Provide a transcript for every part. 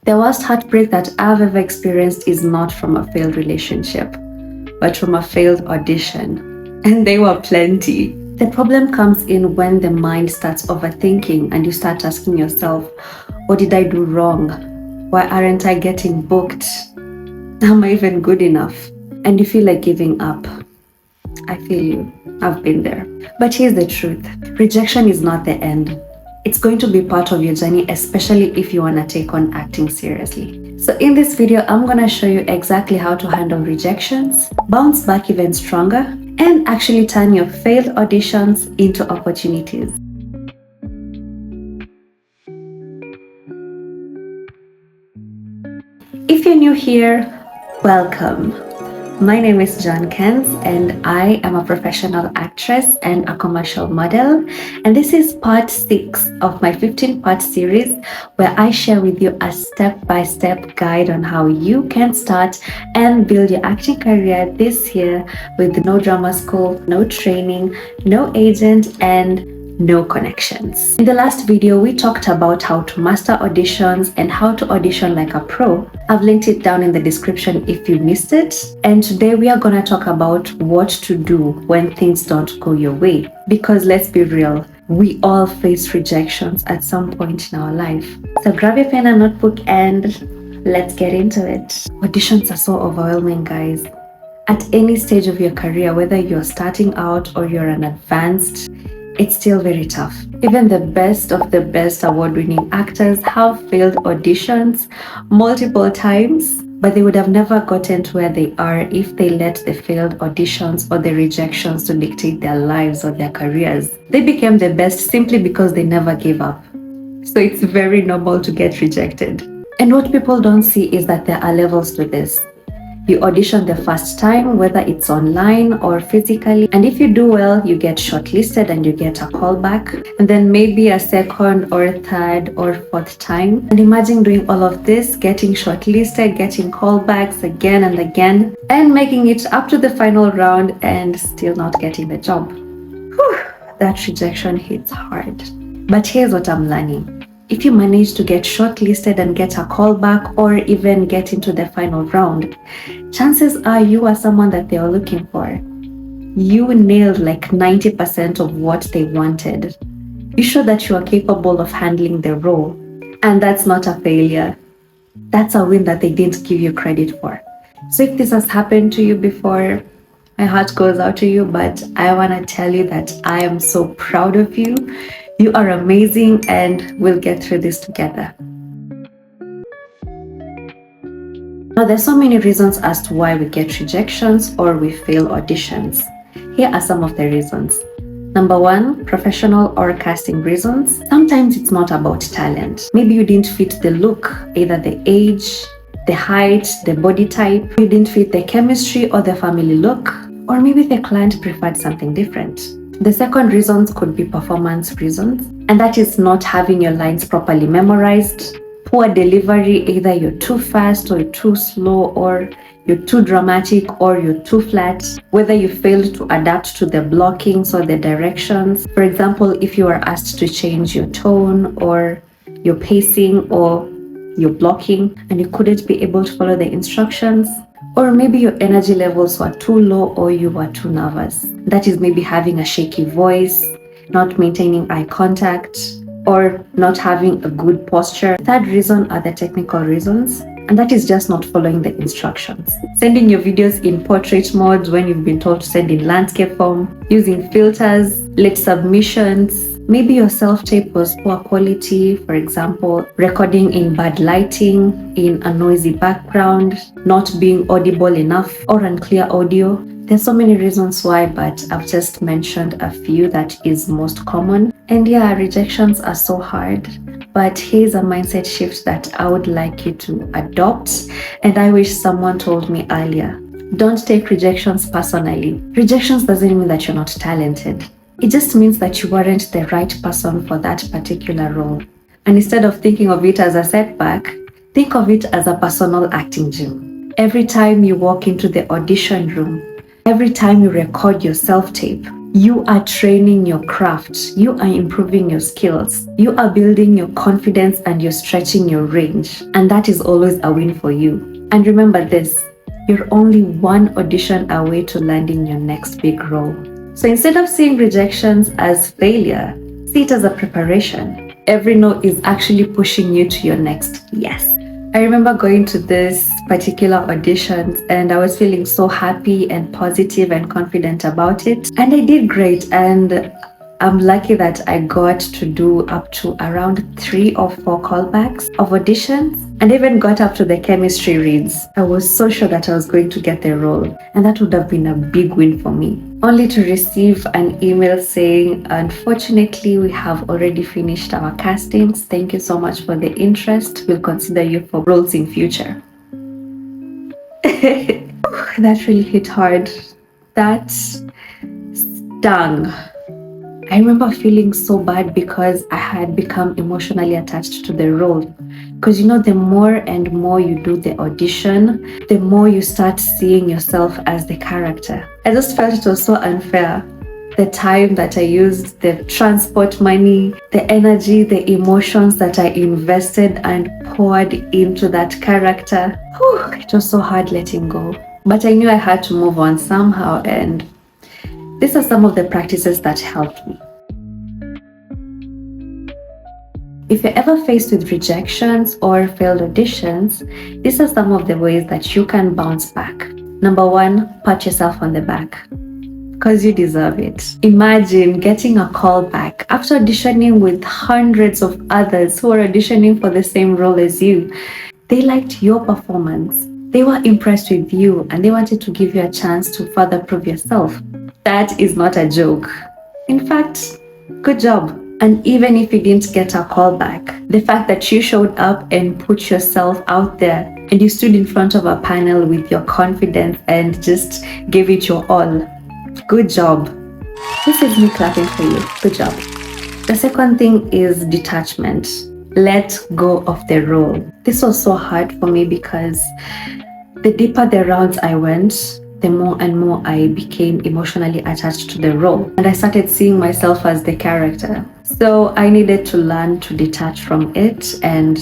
The worst heartbreak that I've ever experienced is not from a failed relationship, but from a failed audition. And they were plenty. The problem comes in when the mind starts overthinking and you start asking yourself, what did I do wrong? Why aren't I getting booked? Am I even good enough? And you feel like giving up. I feel you. I've been there. But here's the truth. Rejection is not the end. It's going to be part of your journey, especially if you want to take on acting seriously. So in this video, I'm going to show you exactly how to handle rejections, bounce back even stronger, and actually turn your failed auditions into opportunities. If you're new here, welcome. My name is Joan and I am a professional actress and a commercial model. And this is part 6 of my 15-part series where I share with you a step-by-step guide on how you can start and build your acting career this year with no drama school, no training, no agent, and no connections. In the last video, we talked about how to master auditions and how to audition like a pro. I've linked it down in the description if you missed it. And today we are going to talk about what to do when things don't go your way. Because let's be real, we all face rejections at some point in our life. So grab your pen and notebook and let's get into it. Auditions are so overwhelming, guys. At any stage of your career, whether you're starting out or you're an advanced, it's still very tough. Even the best of the best award-winning actors have failed auditions multiple times, but they would have never gotten to where they are if they let the failed auditions or the rejections to dictate their lives or their careers. They became the best simply because they never gave up. So it's very normal to get rejected. And what people don't see is that there are levels to this. You audition the first time, whether it's online or physically, and if you do well, you get shortlisted and you get a callback, and then maybe a second or third or fourth time. And imagine doing all of this, getting shortlisted, getting callbacks again and again, and making it up to the final round and still not getting the job. Whew, that rejection hits hard. But here's what I'm learning. If you manage to get shortlisted and get a callback or even get into the final round, chances are you are someone that they are looking for. You nailed like 90% of what they wanted. You show that you are capable of handling the role. And that's not a failure. That's a win that they didn't give you credit for. So if this has happened to you before, my heart goes out to you, but I want to tell you that I am so proud of you. You are amazing and we'll get through this together. Now, there's so many reasons as to why we get rejections or we fail auditions. Here are some of the reasons. Number 1, professional or casting reasons. Sometimes it's not about talent. Maybe you didn't fit the look, either the age, the height, the body type. You didn't fit the chemistry or the family look, or maybe the client preferred something different. The second reasons could be performance reasons, and that is not having your lines properly memorized, poor delivery, either you're too fast or you're too slow, or you're too dramatic or you're too flat, whether you failed to adapt to the blockings or the directions. For example, if you are asked to change your tone or your pacing or your blocking and you couldn't be able to follow the instructions. Or maybe your energy levels were too low or you were too nervous. That is maybe having a shaky voice, not maintaining eye contact, or not having a good posture. Third reason are the technical reasons, and that is just not following the instructions. Sending your videos in portrait mode when you've been told to send in landscape form, using filters, late submissions. Maybe your self-tape was poor quality, for example, recording in bad lighting, in a noisy background, not being audible enough, or unclear audio. There's so many reasons why, but I've just mentioned a few that is most common. And yeah, rejections are so hard, but here's a mindset shift that I would like you to adopt, and I wish someone told me earlier. Don't take rejections personally. Rejections doesn't mean that you're not talented. It just means that you weren't the right person for that particular role. And instead of thinking of it as a setback, think of it as a personal acting gym. Every time you walk into the audition room, every time you record your self-tape, You are training your craft. You are improving your skills. You are building your confidence and you're stretching your range. And that is always a win for you. And remember this, you're only one audition away to landing your next big role. So instead of seeing rejections as failure, see it as a preparation. Every no is actually pushing you to your next yes. I remember going to this particular auditions and I was feeling so happy and positive and confident about it. And I did great, and I'm lucky that I got to do up to around 3 or 4 callbacks of auditions, and even got up to the chemistry reads. I was so sure that I was going to get the role, and that would have been a big win for me. Only to receive an email saying, unfortunately, we have already finished our castings. Thank you so much for the interest. We'll consider you for roles in future. That really hit hard. That stung. I remember feeling so bad because I had become emotionally attached to the role. Because the more and more you do the audition, the more you start seeing yourself as the character. I just felt it was so unfair. The time that I used, the transport money, the energy, the emotions that I invested and poured into that character. It was so hard letting go. But I knew I had to move on somehow, and these are some of the practices that helped me. If you're ever faced with rejections or failed auditions, these are some of the ways that you can bounce back. Number 1, pat yourself on the back, because you deserve it. Imagine getting a call back after auditioning with hundreds of others who are auditioning for the same role as you. They liked your performance. They were impressed with you and they wanted to give you a chance to further prove yourself. That is not a joke. In fact, good job. And even if you didn't get a call back, the fact that you showed up and put yourself out there and you stood in front of a panel with your confidence and just gave it your all, good job. This is me clapping for you. Good job. The second thing is detachment. Let go of the role. This was so hard for me because the deeper the rounds I went, the more and more I became emotionally attached to the role. And I started seeing myself as the character. So I needed to learn to detach from it. And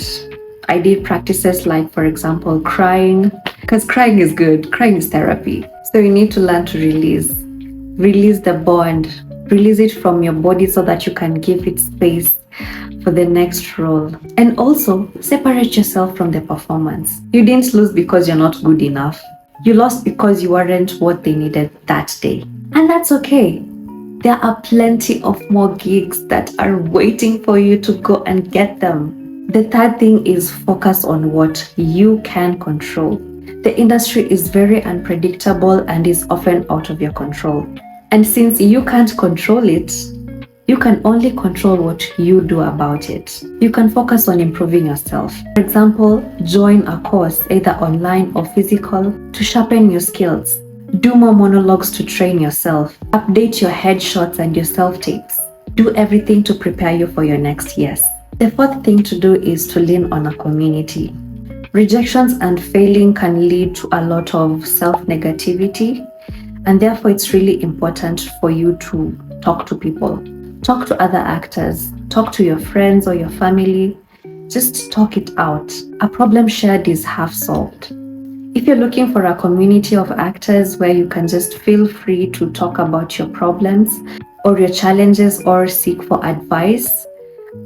I did practices like, for example, crying. Because crying is good. Crying is therapy. So you need to learn to release. Release the bond. Release it from your body so that you can give it space for the next role. And also separate yourself from the performance. You didn't lose because you're not good enough. You lost because you weren't what they needed that day. And that's okay. There are plenty of more gigs that are waiting for you to go and get them. The third thing is focus on what you can control. The industry is very unpredictable and is often out of your control. And since you can't control it, you can only control what you do about it. You can focus on improving yourself. For example, join a course, either online or physical, to sharpen your skills. Do more monologues to train yourself. Update your headshots and your self-tapes. Do everything to prepare you for your next yes. The fourth thing to do is to lean on a community. Rejections and failing can lead to a lot of self-negativity, and therefore it's really important for you to talk to people. Talk to other actors, talk to your friends or your family. Just talk it out. A problem shared is half solved. If you're looking for a community of actors where you can just feel free to talk about your problems or your challenges or seek for advice,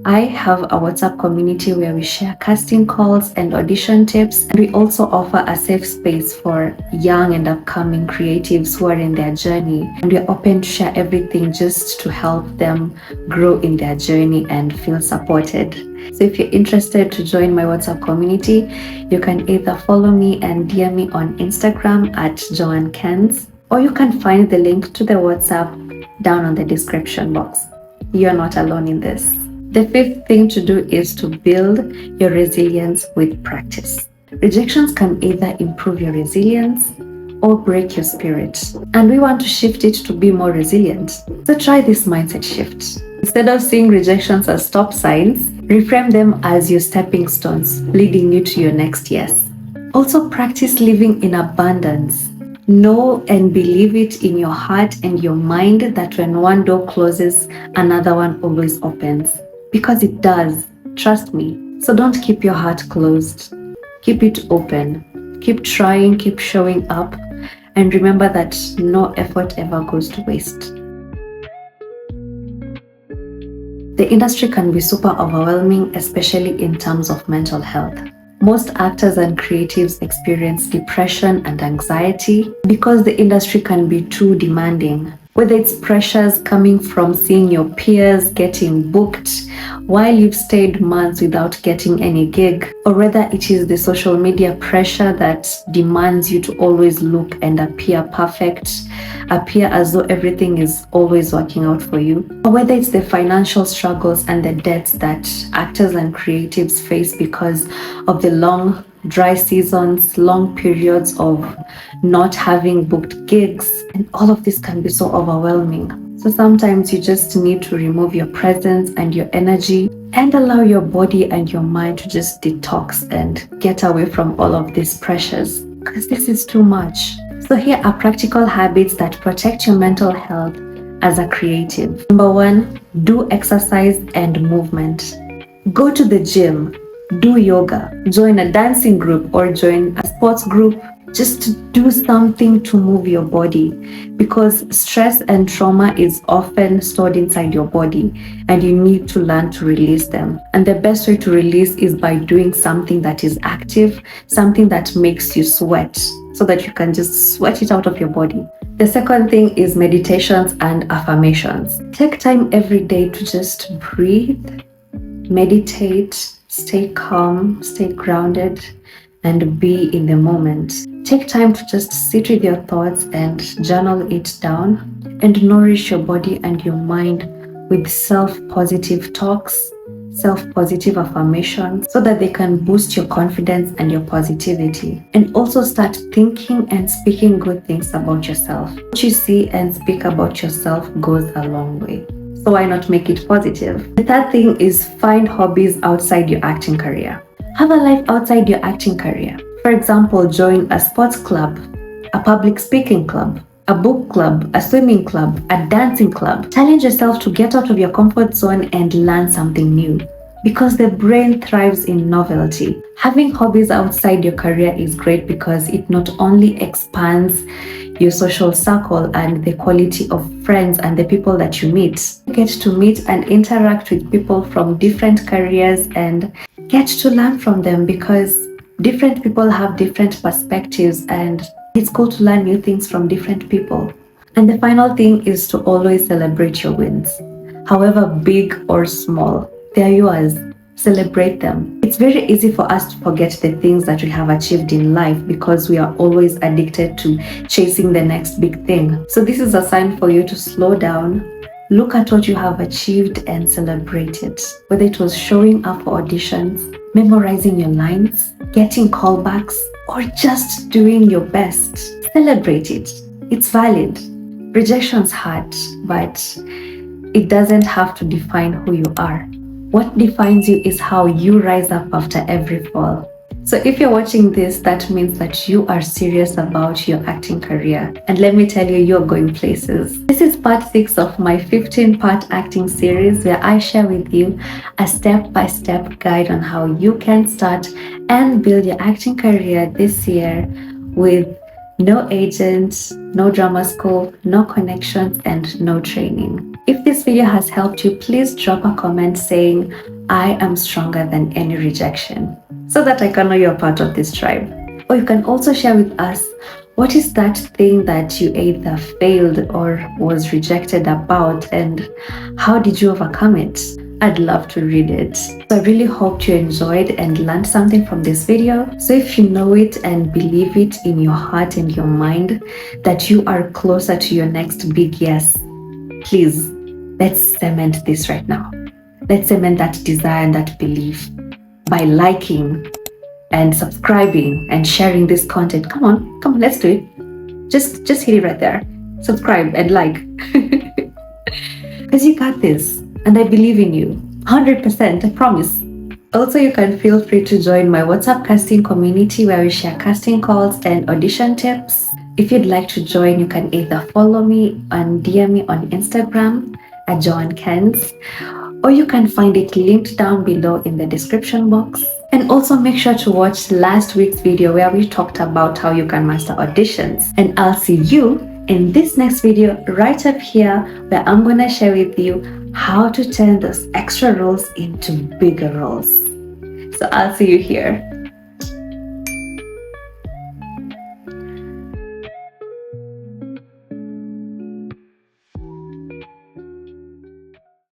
I have a WhatsApp community where we share casting calls and audition tips, and we also offer a safe space for young and upcoming creatives who are in their journey, and we're open to share everything just to help them grow in their journey and feel supported. So if you're interested to join my WhatsApp community, you can either follow me and DM me on Instagram at Joan Kens, or you can find the link to the WhatsApp down on the description box. You're not alone in this. The fifth thing to do is to build your resilience with practice. Rejections can either improve your resilience or break your spirit, and we want to shift it to be more resilient. So try this mindset shift. Instead of seeing rejections as stop signs, reframe them as your stepping stones leading you to your next yes. Also practice living in abundance. Know and believe it in your heart and your mind that when one door closes, another one always opens. Because it does. Trust me. So don't keep your heart closed. Keep it open. Keep trying, keep showing up, and remember that no effort ever goes to waste. The industry can be super overwhelming, especially in terms of mental health. Most actors and creatives experience depression and anxiety because the industry can be too demanding. Whether it's pressures coming from seeing your peers getting booked while you've stayed months without getting any gig, or whether it is the social media pressure that demands you to always look and appear perfect, appear as though everything is always working out for you, or whether it's the financial struggles and the debts that actors and creatives face because of the long dry seasons, long periods of not having booked gigs, and all of this can be so overwhelming. So sometimes you just need to remove your presence and your energy and allow your body and your mind to just detox and get away from all of these pressures, because this is too much. So here are practical habits that protect your mental health as a creative. Number 1, do exercise and movement. Go to the gym, do yoga, join a dancing group or join a sports group. Just do something to move your body, because stress and trauma is often stored inside your body and you need to learn to release them. And the best way to release is by doing something that is active, something that makes you sweat, so that you can just sweat it out of your body. The second thing is meditations and affirmations. Take time every day to just breathe, meditate, stay calm, stay grounded, and be in the moment. Take time to just sit with your thoughts and journal it down, and nourish your body and your mind with self-positive talks, self-positive affirmations, so that they can boost your confidence and your positivity. And also start thinking and speaking good things about yourself. What you see and speak about yourself goes a long way. So why not make it positive? The third thing is find hobbies outside your acting career. Have a life outside your acting career. For example, join a sports club, a public speaking club, a book club, a swimming club, a dancing club. Challenge yourself to get out of your comfort zone and learn something new, because the brain thrives in novelty. Having hobbies outside your career is great because it not only expands your social circle and the quality of friends and the people that you meet. You get to meet and interact with people from different careers and get to learn from them, because different people have different perspectives and it's cool to learn new things from different people. And the final thing is to always celebrate your wins. However big or small, they're yours. Celebrate them. It's very easy for us to forget the things that we have achieved in life because we are always addicted to chasing the next big thing. So this is a sign for you to slow down, look at what you have achieved and celebrate it. Whether it was showing up for auditions, memorizing your lines, getting callbacks, or just doing your best. Celebrate it. It's valid. Rejection's hard, but it doesn't have to define who you are. What defines you is how you rise up after every fall. So if you're watching this, that means that you are serious about your acting career. And let me tell you, you're going places. This is part 6 of my 15-part acting series, where I share with you a step-by-step guide on how you can start and build your acting career this year with no agent, no drama school, no connections, and no training. If this video has helped you, please drop a comment saying, I am stronger than any rejection, so that I can know you're part of this tribe. Or you can also share with us, what is that thing that you either failed or was rejected about, and how did you overcome it? I'd love to read it. So I really hope you enjoyed and learned something from this video. So if you know it and believe it in your heart and your mind that you are closer to your next big yes, please, let's cement this right now. Let's cement that desire and that belief by liking and subscribing and sharing this content. Come on, let's do it. Just hit it right there. Subscribe and like. Because you got this. And I believe in you, 100%, I promise. Also, you can feel free to join my WhatsApp casting community, where we share casting calls and audition tips. If you'd like to join, you can either follow me and DM me on Instagram at Joan Kens, or you can find it linked down below in the description box. And also make sure to watch last week's video where we talked about how you can master auditions. And I'll see you in this next video right up here, where I'm gonna share with you how to turn those extra roles into bigger roles. So I'll see you here.